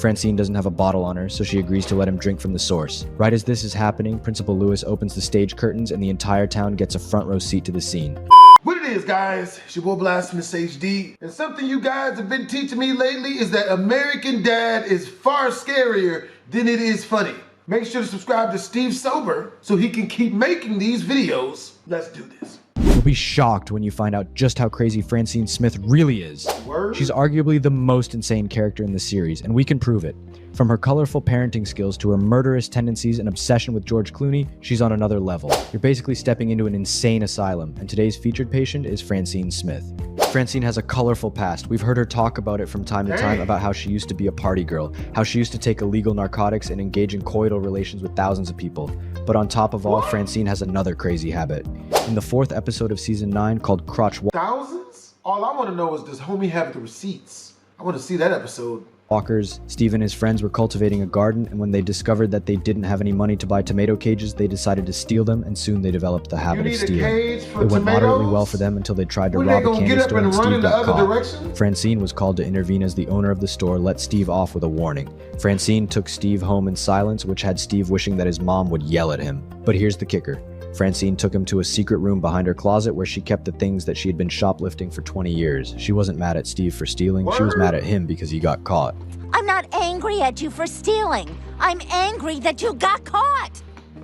Francine doesn't have a bottle on her, so she agrees to let him drink from the source. Right as this is happening, Principal Lewis opens the stage curtains and the entire town gets a front row seat to the scene. What it is, guys, it's your boy BlastphamousHD, and something you guys have been teaching me lately is that American Dad is far scarier than it is funny. Make sure to subscribe to Steve Sober so he can keep making these videos. Let's do this. You'll be shocked when you find out just how crazy Francine Smith really is. Word? She's arguably the most insane character in the series, and we can prove it. From her colorful parenting skills to her murderous tendencies and obsession with George Clooney, she's on another level. You're basically stepping into an insane asylum, and today's featured patient is Francine Smith. Francine has a colorful past. We've heard her talk about it from time to time about how she used to be a party girl, how she used to take illegal narcotics and engage in coital relations with thousands of people. But on top of all, Francine has another crazy habit. In the 4th episode of season 9 called Crotch Thousands? All I want to know is, does homie have the receipts? I want to see that episode. Walkers, Steve and his friends were cultivating a garden, and when they discovered that they didn't have any money to buy tomato cages, they decided to steal them, and soon they developed the habit of stealing. It went moderately well for them until they tried to rob a candy store and Steve got caught. Francine was called to intervene as the owner of the store let Steve off with a warning. Francine took Steve home in silence, which had Steve wishing that his mom would yell at him. But here's the kicker. Francine took him to a secret room behind her closet where she kept the things that she had been shoplifting for 20 years. She wasn't mad at Steve for stealing, she was mad at him because he got caught. I'm not angry at you for stealing. I'm angry that you got caught.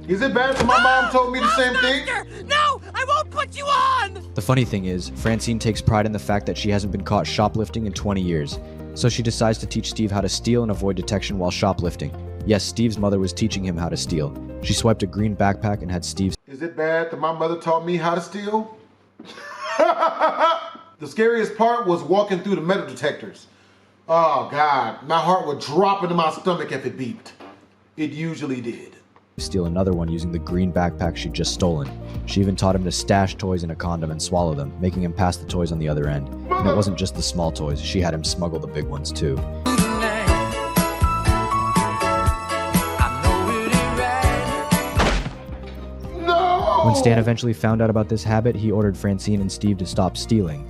Is it bad that my mom told me the same thing? No, I won't put you on! The funny thing is, Francine takes pride in the fact that she hasn't been caught shoplifting in 20 years. So she decides to teach Steve how to steal and avoid detection while shoplifting. Yes, Steve's mother was teaching him how to steal. She swiped a green backpack and had Steve. Is it bad that my mother taught me how to steal? The scariest part was walking through the metal detectors. Oh God, my heart would drop into my stomach if it beeped. It usually did. Steal another one using the green backpack she'd just stolen. She even taught him to stash toys in a condom and swallow them, making him pass the toys on the other end. And it wasn't just the small toys, she had him smuggle the big ones too. When Stan eventually found out about this habit, he ordered Francine and Steve to stop stealing.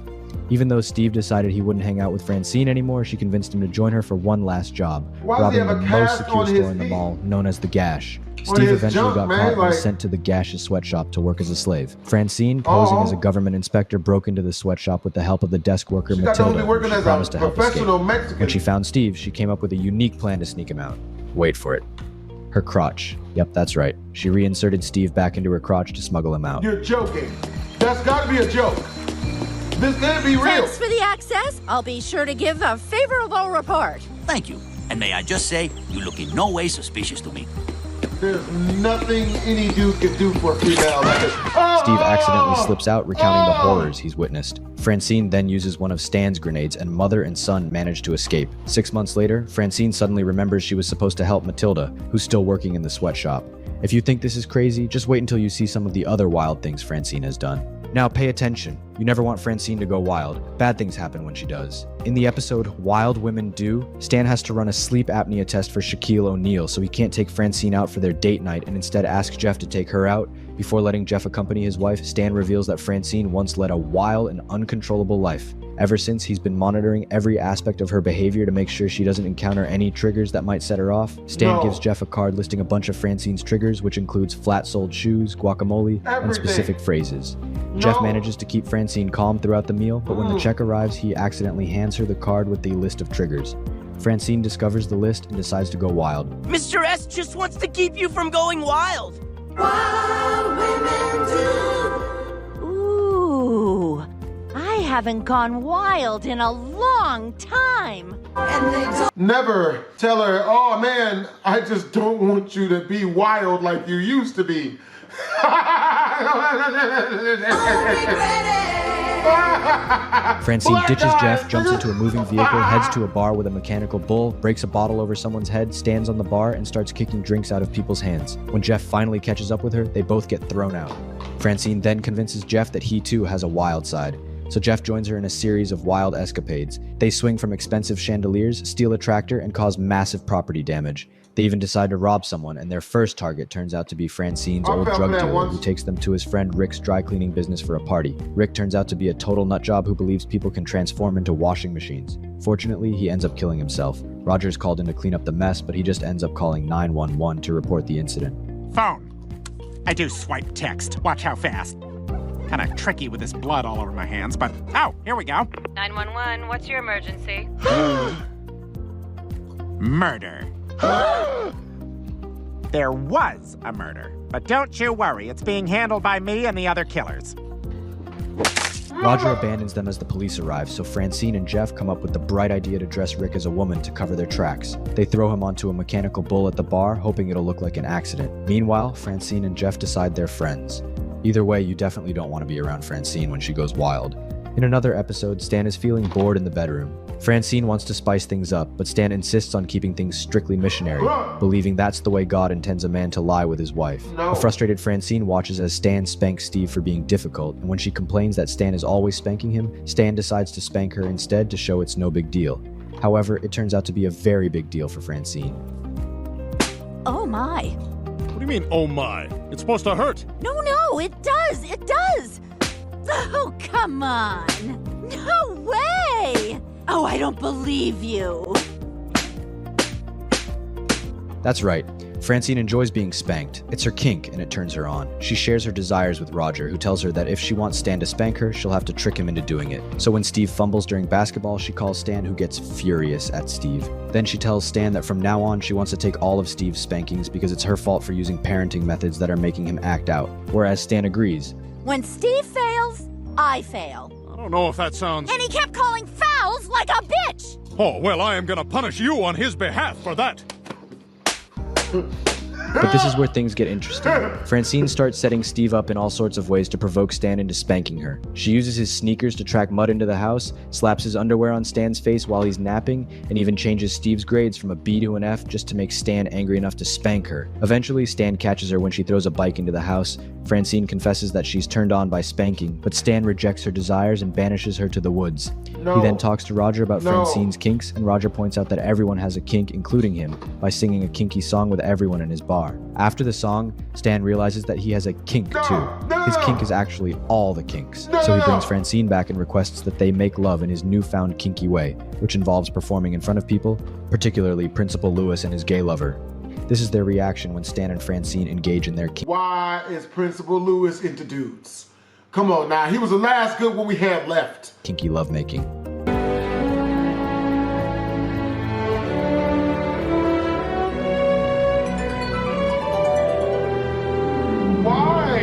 Even though Steve decided he wouldn't hang out with Francine anymore, she convinced him to join her for one last job, robbing the most secure store in the mall, known as the Gash. Steve eventually got caught and was sent to the Gash's sweatshop to work as a slave. Francine, posing as a government inspector, broke into the sweatshop with the help of the desk worker Matilda, who she promised to help escape. When she found Steve, she came up with a unique plan to sneak him out. Wait for it. Her crotch. Yep, that's right. She reinserted Steve back into her crotch to smuggle him out. You're joking. That's gotta be a joke. This can't be real. Thanks for the access. I'll be sure to give a favorable report. Thank you. And may I just say, you look in no way suspicious to me. There's nothing any dude can do for a female like this. Steve accidentally slips out, recounting the horrors he's witnessed. Francine then uses one of Stan's grenades, and mother and son manage to escape. 6 months later, Francine suddenly remembers she was supposed to help Matilda, who's still working in the sweatshop. If you think this is crazy, just wait until you see some of the other wild things Francine has done. Now pay attention. You never want Francine to go wild. Bad things happen when she does. In the episode Wild Women Do, Stan has to run a sleep apnea test for Shaquille O'Neal, so he can't take Francine out for their date night and instead asks Jeff to take her out. Before letting Jeff accompany his wife, Stan reveals that Francine once led a wild and uncontrollable life. Ever since, he's been monitoring every aspect of her behavior to make sure she doesn't encounter any triggers that might set her off. Stan gives Jeff a card listing a bunch of Francine's triggers, which includes flat-soled shoes, guacamole, and specific phrases. Jeff manages to keep Francine calm throughout the meal, but when the check arrives, he accidentally hands her the card with the list of triggers. Francine discovers the list and decides to go wild. Mr. S just wants to keep you from going wild. Wild women do. Ooh, I haven't gone wild in a long time. And they don't. Never tell her, oh man, I just don't want you to be wild like you used to be. Francine ditches Jeff, jumps into a moving vehicle, heads to a bar with a mechanical bull, breaks a bottle over someone's head, stands on the bar, and starts kicking drinks out of people's hands. When Jeff finally catches up with her, they both get thrown out. Francine then convinces Jeff that he too has a wild side. So Jeff joins her in a series of wild escapades. They swing from expensive chandeliers, steal a tractor, and cause massive property damage. They even decide to rob someone, and their first target turns out to be Francine's old drug dealer, who takes them to his friend Rick's dry cleaning business for a party. Rick turns out to be a total nutjob who believes people can transform into washing machines. Fortunately, he ends up killing himself. Roger's called in to clean up the mess, but he just ends up calling 911 to report the incident. Phone. I do swipe text. Watch how fast. Kinda tricky with this blood all over my hands, but oh, here we go. 911, what's your emergency? Murder. There was a murder, but don't you worry, it's being handled by me and the other killers. Roger abandons them as the police arrive, so Francine and Jeff come up with the bright idea to dress Rick as a woman to cover their tracks. They throw him onto a mechanical bull at the bar, hoping it'll look like an accident. Meanwhile, Francine and Jeff decide they're friends. Either way, you definitely don't want to be around Francine when she goes wild. In another episode, Stan is feeling bored in the bedroom. Francine wants to spice things up, but Stan insists on keeping things strictly missionary, believing that's the way God intends a man to lie with his wife. A frustrated Francine watches as Stan spanks Steve for being difficult, and when she complains that Stan is always spanking him, Stan decides to spank her instead to show it's no big deal. However, it turns out to be a very big deal for Francine. Oh my. What do you mean, oh my? It's supposed to hurt. No, it does. It does. Oh, come on. No way. Oh, I don't believe you. That's right. Francine enjoys being spanked. It's her kink, and it turns her on. She shares her desires with Roger, who tells her that if she wants Stan to spank her, she'll have to trick him into doing it. So when Steve fumbles during basketball, she calls Stan, who gets furious at Steve. Then she tells Stan that from now on, she wants to take all of Steve's spankings because it's her fault for using parenting methods that are making him act out. Whereas Stan agrees. When Steve fails, I fail. I don't know if that sounds... And he kept calling fouls like a bitch! Oh, well, I am gonna punish you on his behalf for that. But this is where things get interesting. Francine starts setting Steve up in all sorts of ways to provoke Stan into spanking her. She uses his sneakers to track mud into the house, slaps his underwear on Stan's face while he's napping, and even changes Steve's grades from a B to an F just to make Stan angry enough to spank her. Eventually, Stan catches her when she throws a bike into the house. Francine confesses that she's turned on by spanking, but Stan rejects her desires and banishes her to the woods. He then talks to Roger about Francine's kinks, and Roger points out that everyone has a kink, including him, by singing a kinky song with everyone in his bar. After the song, Stan realizes that he has a kink too. His kink is actually all the kinks. So he brings Francine back and requests that they make love in his newfound kinky way, which involves performing in front of people, particularly Principal Lewis and his gay lover. This is their reaction when Stan and Francine engage in their kink. Why is Principal Lewis into dudes? Come on now, he was the last good one we had left. Kinky lovemaking. Why?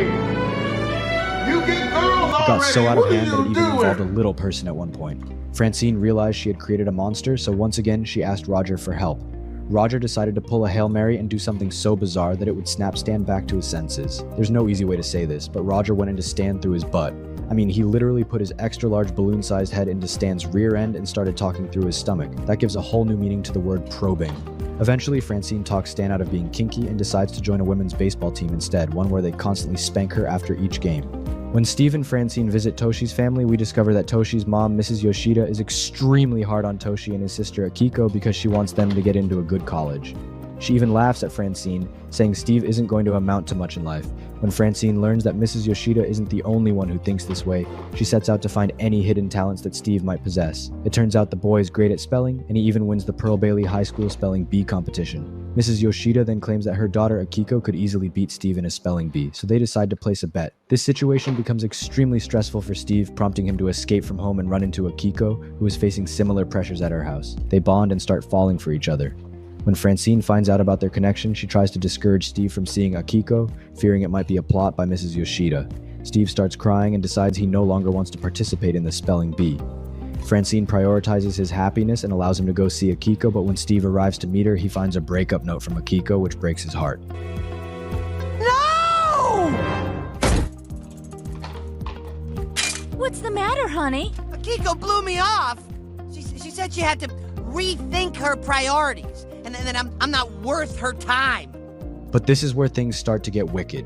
You get girls already. It got so out of What are hand that you it even doing? involved a little person at one point. Francine realized she had created a monster, so once again she asked Roger for help. Roger decided to pull a Hail Mary and do something so bizarre that it would snap Stan back to his senses. There's no easy way to say this, but Roger went into Stan through his butt. I mean, he literally put his extra-large balloon-sized head into Stan's rear end and started talking through his stomach. That gives a whole new meaning to the word probing. Eventually, Francine talks Stan out of being kinky and decides to join a women's baseball team instead, one where they constantly spank her after each game. When Steve and Francine visit Toshi's family, we discover that Toshi's mom, Mrs. Yoshida, is extremely hard on Toshi and his sister Akiko because she wants them to get into a good college. She even laughs at Francine, saying Steve isn't going to amount to much in life. When Francine learns that Mrs. Yoshida isn't the only one who thinks this way, she sets out to find any hidden talents that Steve might possess. It turns out the boy is great at spelling, and he even wins the Pearl Bailey High School Spelling Bee competition. Mrs. Yoshida then claims that her daughter Akiko could easily beat Steve in a spelling bee, so they decide to place a bet. This situation becomes extremely stressful for Steve, prompting him to escape from home and run into Akiko, who is facing similar pressures at her house. They bond and start falling for each other. When Francine finds out about their connection, she tries to discourage Steve from seeing Akiko, fearing it might be a plot by Mrs. Yoshida. Steve starts crying and decides he no longer wants to participate in the spelling bee. Francine prioritizes his happiness and allows him to go see Akiko, but when Steve arrives to meet her, he finds a breakup note from Akiko, which breaks his heart. No! What's the matter, honey? Akiko blew me off. She said she had to rethink her priorities, and that I'm not worth her time. But this is where things start to get wicked.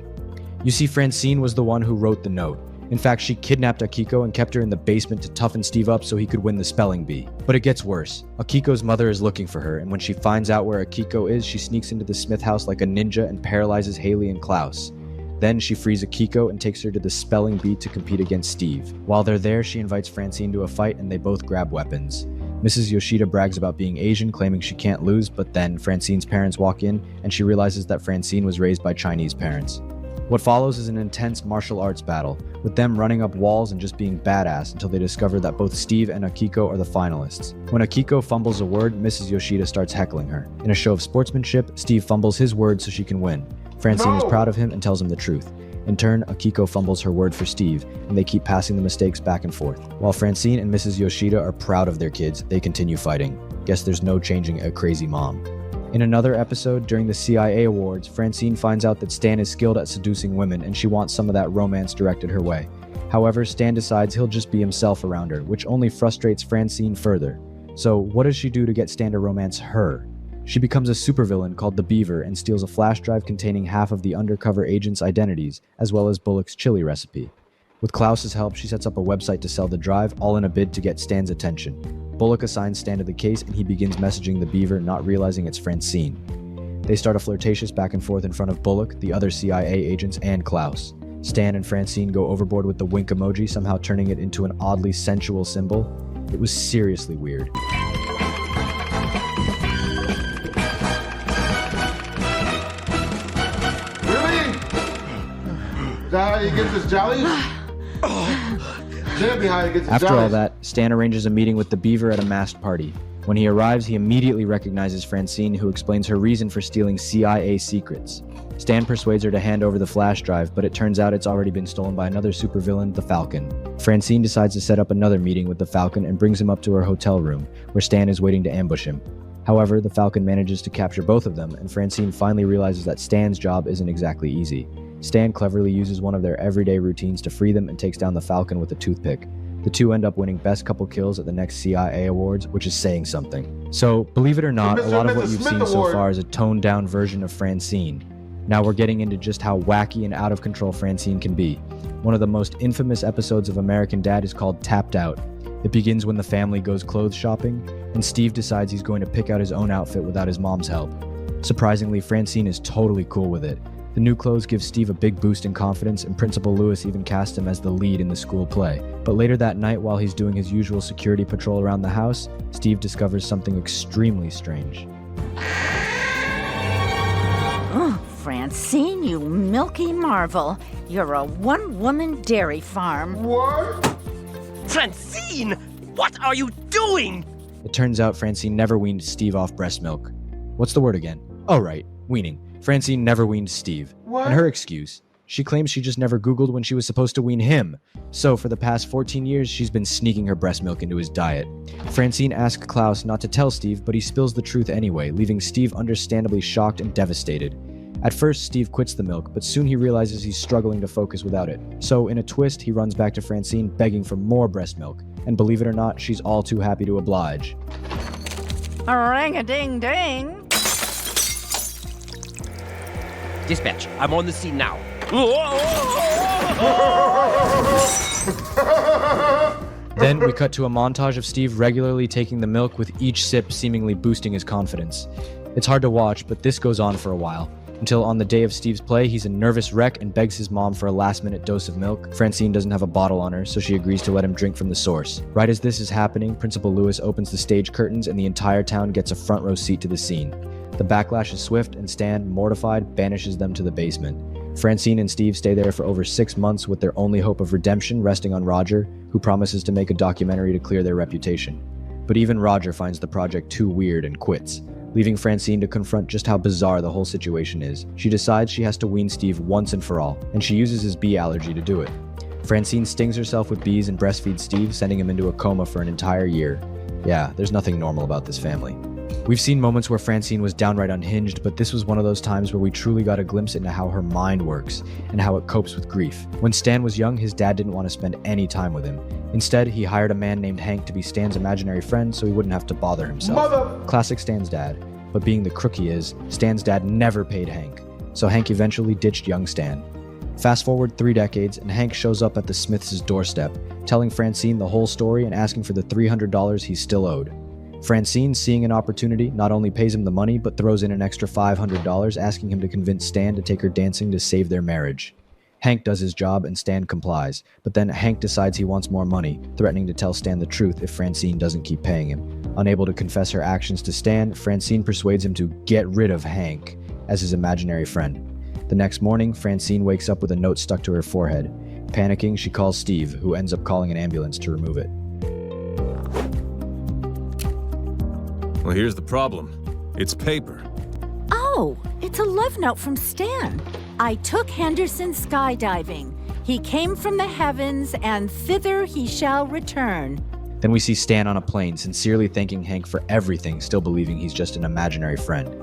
You see, Francine was the one who wrote the note. In fact, she kidnapped Akiko and kept her in the basement to toughen Steve up so he could win the spelling bee. But it gets worse. Akiko's mother is looking for her, and when she finds out where Akiko is, she sneaks into the Smith house like a ninja and paralyzes Haley and Klaus. Then she frees Akiko and takes her to the spelling bee to compete against Steve. While they're there, she invites Francine to a fight and they both grab weapons. Mrs. Yoshida brags about being Asian, claiming she can't lose, but then Francine's parents walk in and she realizes that Francine was raised by Chinese parents. What follows is an intense martial arts battle, with them running up walls and just being badass until they discover that both Steve and Akiko are the finalists. When Akiko fumbles a word, Mrs. Yoshida starts heckling her. In a show of sportsmanship, Steve fumbles his word so she can win. Francine is proud of him and tells him the truth. In turn, Akiko fumbles her word for Steve, and they keep passing the mistakes back and forth. While Francine and Mrs. Yoshida are proud of their kids, they continue fighting. Guess there's no changing a crazy mom. In another episode, during the CIA Awards, Francine finds out that Stan is skilled at seducing women and she wants some of that romance directed her way. However, Stan decides he'll just be himself around her, which only frustrates Francine further. So, what does she do to get Stan to romance her? She becomes a supervillain called the Beaver and steals a flash drive containing half of the undercover agents' identities, as well as Bullock's chili recipe. With Klaus's help, she sets up a website to sell the drive, all in a bid to get Stan's attention. Bullock assigns Stan to the case and he begins messaging the Beaver, not realizing it's Francine. They start a flirtatious back and forth in front of Bullock, the other CIA agents, and Klaus. Stan and Francine go overboard with the wink emoji, somehow turning it into an oddly sensual symbol. It was seriously weird. Really? Is that how you get this jolly? Can't be how you get this After jolly. all that, Stan arranges a meeting with the Beaver at a masked party. When he arrives, he immediately recognizes Francine, who explains her reason for stealing CIA secrets. Stan persuades her to hand over the flash drive, but it turns out it's already been stolen by another supervillain, the Falcon. Francine decides to set up another meeting with the Falcon and brings him up to her hotel room, where Stan is waiting to ambush him. However, the Falcon manages to capture both of them, and Francine finally realizes that Stan's job isn't exactly easy. Stan cleverly uses one of their everyday routines to free them and takes down the Falcon with a toothpick. The two end up winning Best Couple Kills at the next CIA Awards, which is saying something. So, believe it or not, a lot of what you've seen so far is a toned-down version of Francine. Now we're getting into just how wacky and out of control Francine can be. One of the most infamous episodes of American Dad is called Tapped Out. It begins when the family goes clothes shopping, and Steve decides he's going to pick out his own outfit without his mom's help. Surprisingly, Francine is totally cool with it. The new clothes give Steve a big boost in confidence, and Principal Lewis even cast him as the lead in the school play. But later that night, while he's doing his usual security patrol around the house, Steve discovers something extremely strange. Oh, Francine, you milky marvel. You're a one-woman dairy farm. What? Francine! What are you doing? It turns out Francine never weaned Steve off breast milk. What's the word again? Oh right, weaning. Francine never weaned Steve. What? And her excuse, she claims she just never Googled when she was supposed to wean him. So for the past 14 years, she's been sneaking her breast milk into his diet. Francine asks Klaus not to tell Steve, but he spills the truth anyway, leaving Steve understandably shocked and devastated. At first, Steve quits the milk, but soon he realizes he's struggling to focus without it. So in a twist, he runs back to Francine begging for more breast milk. And believe it or not, she's all too happy to oblige. Ring-a-ding-ding. Dispatch, I'm on the scene now. Then we cut to a montage of Steve regularly taking the milk, with each sip seemingly boosting his confidence. It's hard to watch, but this goes on for a while. Until on the day of Steve's play, he's a nervous wreck and begs his mom for a last-minute dose of milk. Francine doesn't have a bottle on her, so she agrees to let him drink from the source. Right as this is happening, Principal Lewis opens the stage curtains and the entire town gets a front row seat to the scene. The backlash is swift, and Stan, mortified, banishes them to the basement. Francine and Steve stay there for over 6 months, with their only hope of redemption resting on Roger, who promises to make a documentary to clear their reputation. But even Roger finds the project too weird and quits, leaving Francine to confront just how bizarre the whole situation is. She decides she has to wean Steve once and for all, and she uses his bee allergy to do it. Francine stings herself with bees and breastfeeds Steve, sending him into a coma for an entire year. Yeah, there's nothing normal about this family. We've seen moments where Francine was downright unhinged, but this was one of those times where we truly got a glimpse into how her mind works and how it copes with grief. When Stan was young, his dad didn't want to spend any time with him. Instead, he hired a man named Hank to be Stan's imaginary friend so he wouldn't have to bother himself. Classic Stan's dad. But being the crook he is, Stan's dad never paid Hank, so Hank eventually ditched young Stan. Fast forward 3 decades, and Hank shows up at the Smiths' doorstep, telling Francine the whole story and asking for the $300 he's still owed. Francine, seeing an opportunity, not only pays him the money, but throws in an extra $500, asking him to convince Stan to take her dancing to save their marriage. Hank does his job and Stan complies, but then Hank decides he wants more money, threatening to tell Stan the truth if Francine doesn't keep paying him. Unable to confess her actions to Stan, Francine persuades him to get rid of Hank as his imaginary friend. The next morning, Francine wakes up with a note stuck to her forehead. Panicking, she calls Steve, who ends up calling an ambulance to remove it. Well, here's the problem. It's paper. Oh, it's a love note from Stan. I took Henderson skydiving. He came from the heavens, and thither he shall return. Then we see Stan on a plane, sincerely thanking Hank for everything, still believing he's just an imaginary friend.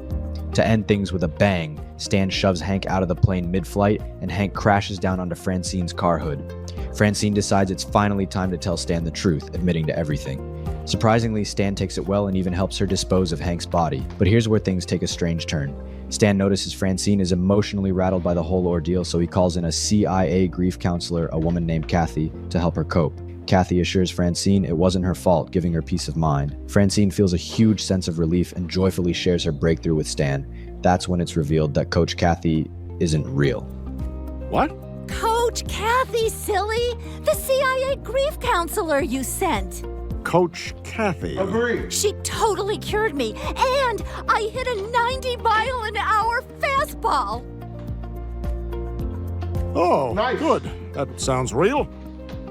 To end things with a bang, Stan shoves Hank out of the plane mid-flight, and Hank crashes down onto Francine's car hood. Francine decides it's finally time to tell Stan the truth, admitting to everything. Surprisingly, Stan takes it well and even helps her dispose of Hank's body. But here's where things take a strange turn. Stan notices Francine is emotionally rattled by the whole ordeal, so he calls in a CIA grief counselor, a woman named Kathy, to help her cope. Kathy assures Francine it wasn't her fault, giving her peace of mind. Francine feels a huge sense of relief and joyfully shares her breakthrough with Stan. That's when it's revealed that Coach Kathy isn't real. What? Coach Kathy, silly! The CIA grief counselor you sent! Coach Kathy. Agree. She totally cured me, and I hit a 90-mile-an-hour fastball! Oh, Nice. good. That sounds real.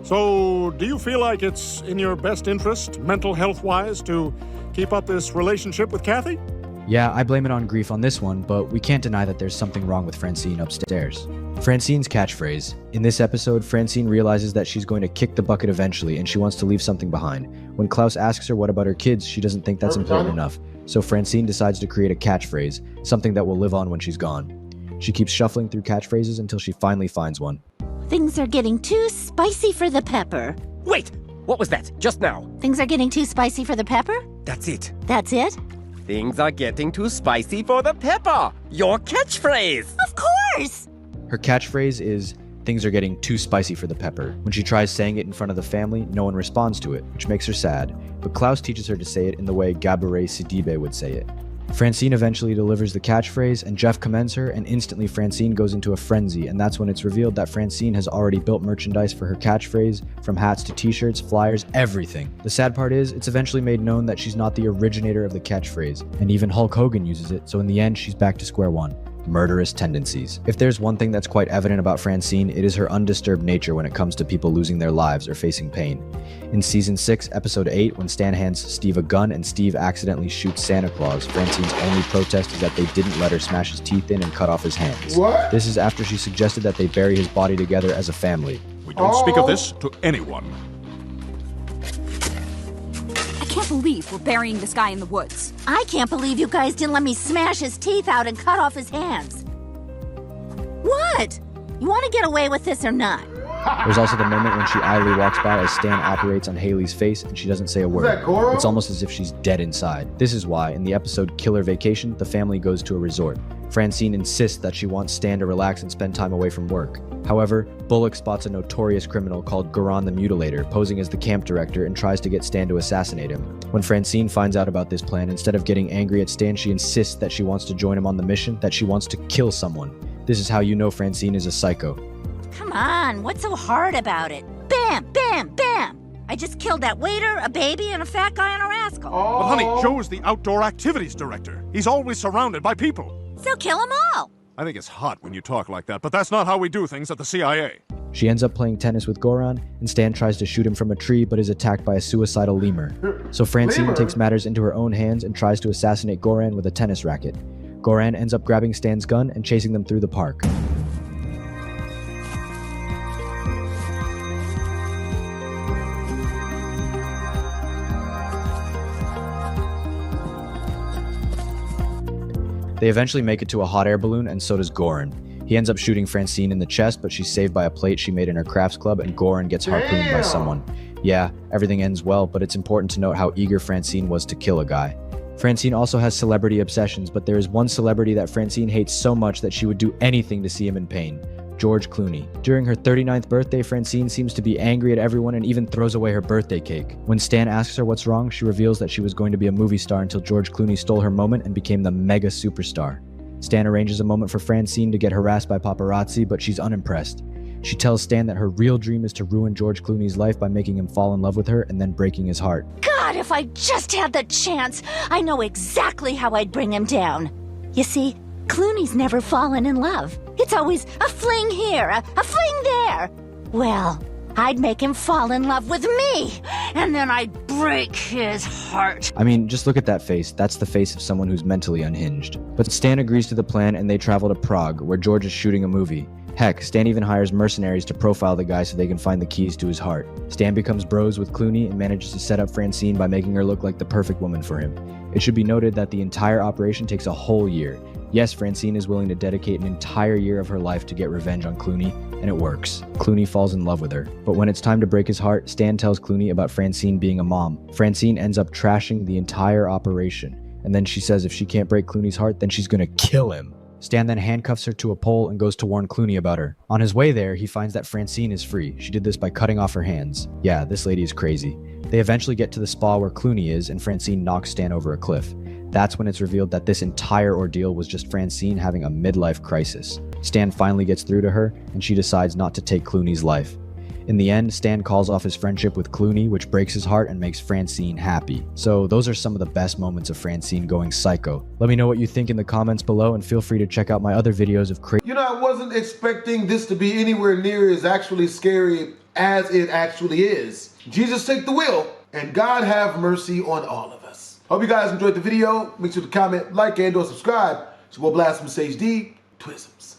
So, do you feel like it's in your best interest, mental health-wise, to keep up this relationship with Kathy? Yeah, I blame it on grief on this one, but we can't deny that there's something wrong with Francine upstairs. Francine's catchphrase. In this episode, Francine realizes that she's going to kick the bucket eventually and she wants to leave something behind. When Klaus asks her what about her kids, she doesn't think that's important enough. So Francine decides to create a catchphrase, something that will live on when she's gone. She keeps shuffling through catchphrases until she finally finds one. Things are getting too spicy for the pepper. Wait! What was that? Just now. Things are getting too spicy for the pepper? That's it. That's it? Things are getting too spicy for the pepper. Your catchphrase. Of course! Her catchphrase is, things are getting too spicy for the pepper. When she tries saying it in front of the family, no one responds to it, which makes her sad. But Klaus teaches her to say it in the way Gabourey Sidibe would say it. Francine eventually delivers the catchphrase, and Jeff commends her, and instantly Francine goes into a frenzy, and that's when it's revealed that Francine has already built merchandise for her catchphrase, from hats to t-shirts, flyers, everything. The sad part is, it's eventually made known that she's not the originator of the catchphrase, and even Hulk Hogan uses it, so in the end, she's back to square one. Murderous tendencies. If there's one thing that's quite evident about Francine, it is her undisturbed nature when it comes to people losing their lives or facing pain. In Season 6, Episode 8, when Stan hands Steve a gun and Steve accidentally shoots Santa Claus, Francine's only protest is that they didn't let her smash his teeth in and cut off his hands. What? This is after she suggested that they bury his body together as a family. We don't speak of this to anyone. I can't believe we're burying this guy in the woods. I can't believe you guys didn't let me smash his teeth out and cut off his hands. What? You want to get away with this or not? There's also the moment when she idly walks by as Stan operates on Haley's face and she doesn't say a word. that Goro? It's almost as if she's dead inside. This is why, in the episode Killer Vacation, the family goes to a resort. Francine insists that she wants Stan to relax and spend time away from work. However, Bullock spots a notorious criminal called Goran the Mutilator posing as the camp director and tries to get Stan to assassinate him. When Francine finds out about this plan, instead of getting angry at Stan, she insists that she wants to join him on the mission, that she wants to kill someone. This is how you know Francine is a psycho. Come on, what's so hard about it? Bam, bam, bam! I just killed that waiter, a baby, and a fat guy and a rascal. But honey, Joe's the outdoor activities director. He's always surrounded by people. So kill them all! I think it's hot when you talk like that, but that's not how we do things at the CIA. She ends up playing tennis with Goran, and Stan tries to shoot him from a tree but is attacked by a suicidal lemur. So Francine Lemur? takes matters into her own hands and tries to assassinate Goran with a tennis racket. Goran ends up grabbing Stan's gun and chasing them through the park. They eventually make it to a hot air balloon, and so does Goran. He ends up shooting Francine in the chest, but she's saved by a plate she made in her crafts club, and Goran gets harpooned by someone. Yeah, everything ends well, but it's important to note how eager Francine was to kill a guy. Francine also has celebrity obsessions, but there is one celebrity that Francine hates so much that she would do anything to see him in pain. George Clooney. During her 39th birthday, Francine seems to be angry at everyone and even throws away her birthday cake. When Stan asks her what's wrong, she reveals that she was going to be a movie star until George Clooney stole her moment and became the mega superstar. Stan arranges a moment for Francine to get harassed by paparazzi, but she's unimpressed. She tells Stan that her real dream is to ruin George Clooney's life by making him fall in love with her and then breaking his heart. God, if I just had the chance, I know exactly how I'd bring him down. You see, Clooney's never fallen in love. It's always a fling here, a fling there. Well, I'd make him fall in love with me, and then I'd break his heart. I mean, just look at that face. That's the face of someone who's mentally unhinged. But Stan agrees to the plan and they travel to Prague, where George is shooting a movie. Heck, Stan even hires mercenaries to profile the guy so they can find the keys to his heart. Stan becomes bros with Clooney and manages to set up Francine by making her look like the perfect woman for him. It should be noted that the entire operation takes a whole year. Yes, Francine is willing to dedicate an entire year of her life to get revenge on Clooney, and it works. Clooney falls in love with her. But when it's time to break his heart, Stan tells Clooney about Francine being a mom. Francine ends up trashing the entire operation, and then she says if she can't break Clooney's heart, then she's gonna kill him. Stan then handcuffs her to a pole and goes to warn Clooney about her. On his way there, he finds that Francine is free. She did this by cutting off her hands. Yeah, this lady is crazy. They eventually get to the spa where Clooney is, and Francine knocks Stan over a cliff. That's when it's revealed that this entire ordeal was just Francine having a midlife crisis. Stan finally gets through to her, and she decides not to take Clooney's life. In the end, Stan calls off his friendship with Clooney, which breaks his heart and makes Francine happy. So those are some of the best moments of Francine going psycho. Let me know what you think in the comments below, and feel free to check out my other videos of crazy. You know, I wasn't expecting this to be anywhere near as actually scary as it actually is. Jesus take the wheel, and God have mercy on all of us. Hope you guys enjoyed the video. Make sure to comment, like, and/or subscribe. It's your boy BlastphamousHD. Twisms.